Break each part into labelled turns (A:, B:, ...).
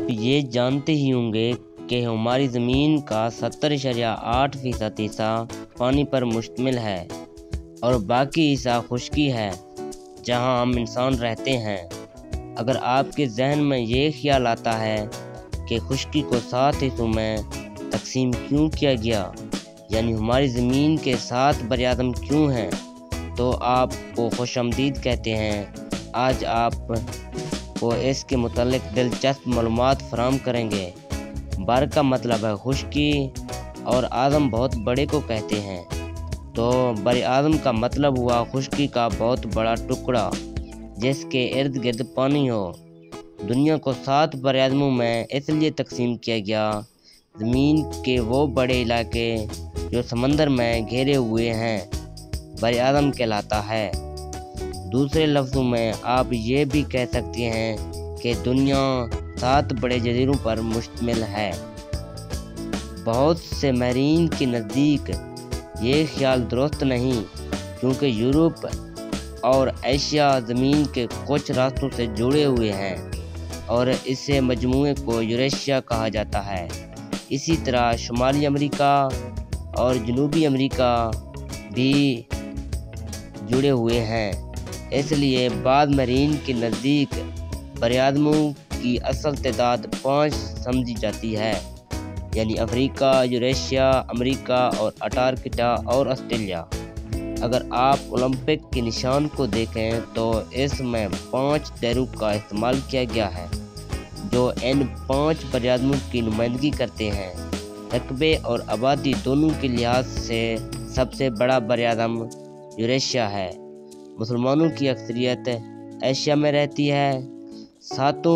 A: آپ یہ جانتے ہی ہوں گے کہ ہماری زمین کا 70.8% حصہ پانی پر مشتمل ہے اور باقی حصہ خشکی ہے جہاں ہم انسان رہتے ہیں۔ اگر آپ کے ذہن میں یہ خیال آتا ہے کہ خشکی کو 7 حصوں میں تقسیم کیوں کیا گیا، یعنی ہماری زمین کے 7 براعظم کیوں ہیں، تو آپ کو خوش آمدید کہتے ہیں۔ آج آپ کو اس کے متعلق دلچسپ معلومات فراہم کریں گے۔ بر کا مطلب ہے خشکی اور اعظم بہت بڑے کو کہتے ہیں، تو بر اعظم کا مطلب ہوا خشکی کا بہت بڑا ٹکڑا جس کے ارد گرد پانی ہو۔ دنیا کو 7 براعظموں میں اس لیے تقسیم کیا گیا۔ زمین کے وہ بڑے علاقے جو سمندر میں گھیرے ہوئے ہیں بر اعظم کہلاتا ہے۔ دوسرے لفظوں میں آپ یہ بھی کہہ سکتے ہیں کہ دنیا 7 بڑے جزیروں پر مشتمل ہے۔ بہت سے ماہرین کے نزدیک یہ خیال درست نہیں، کیونکہ یورپ اور ایشیا زمین کے کچھ راستوں سے جڑے ہوئے ہیں اور اسے مجموعے کو یوریشیا کہا جاتا ہے۔ اسی طرح شمالی امریکہ اور جنوبی امریکہ بھی جڑے ہوئے ہیں۔ اس لیے بعض ماہرین کے نزدیک براعظموں کی اصل تعداد 5 سمجھی جاتی ہے، یعنی افریقہ، یوریشیا، امریکہ اور انٹارکٹیکا اور آسٹریلیا۔ اگر آپ اولمپک کے نشان کو دیکھیں تو اس میں 5 ڈیروں کا استعمال کیا گیا ہے جو ان 5 براعظموں کی نمائندگی کرتے ہیں۔ رقبے اور آبادی دونوں کے لحاظ سے سب سے بڑا براعظم یوریشیا ہے۔ مسلمانوں کی اکثریت ایشیا میں رہتی ہے۔ 7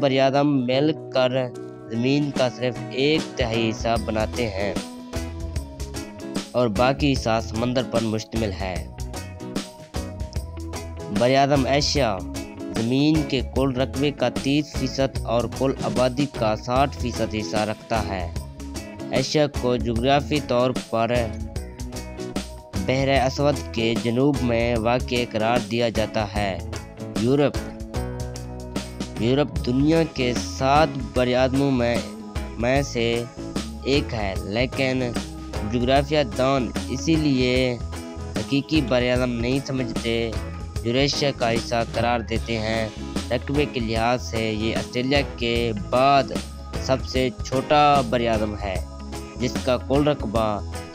A: براعظم مل کر زمین کا صرف 1/3 حصہ بناتے ہیں اور باقی حصہ سمندر پر مشتمل ہے۔ براعظم ایشیا زمین کے کل رقبے کا 30% اور کل آبادی کا 60% حصہ رکھتا ہے۔ ایشیا کو جغرافیائی طور پر بحر اسود کے جنوب میں واقع قرار دیا جاتا ہے۔ یورپ دنیا کے 7 براعظموں میں سے ایک ہے، لیکن جغرافیہ دان اسی لیے حقیقی براعظم نہیں سمجھتے، یوریشیا کا حصہ قرار دیتے ہیں۔ رقبے کے لحاظ سے یہ آسٹریلیا کے بعد سب سے چھوٹا براعظم ہے، جس کا کل رقبہ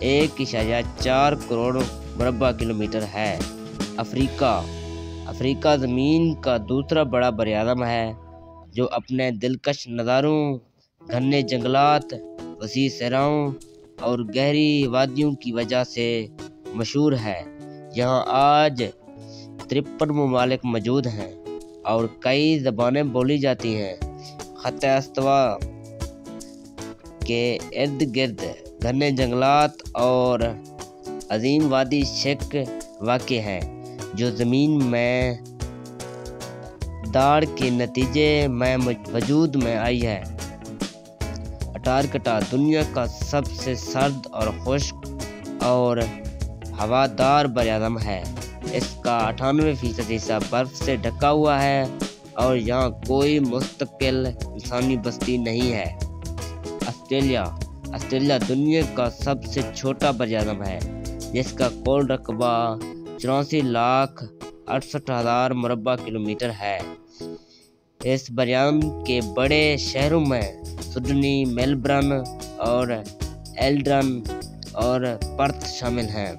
A: 1.4 کروڑ مربع کلومیٹر ہے۔ افریقہ زمین کا دوسرا بڑا براعظم ہے جو اپنے دلکش نظاروں، گھنے جنگلات، وسیع صحراؤں اور گہری وادیوں کی وجہ سے مشہور ہے۔ یہاں آج 53 ممالک موجود ہیں اور کئی زبانیں بولی جاتی ہیں۔ خطۂ استوا کے ارد گرد گھنے جنگلات اور عظیم وادی شک واقع ہے جو زمین میں داڑ کے نتیجے میں وجود میں آئی ہے۔ انٹارکٹیکا دنیا کا سب سے سرد اور خشک اور ہوادار براعظم ہے۔ اس کا 98% حصہ برف سے ڈھکا ہوا ہے اور یہاں کوئی مستقل انسانی بستی نہیں ہے۔ آسٹریلیا دنیا کا سب سے چھوٹا براعظم ہے، جس کا کل رقبہ 84,68,000 مربع کلومیٹر ہے۔ اس براعظم کے بڑے شہروں میں سڈنی، میلبرن اور ایڈلائڈ اور پرتھ شامل ہیں۔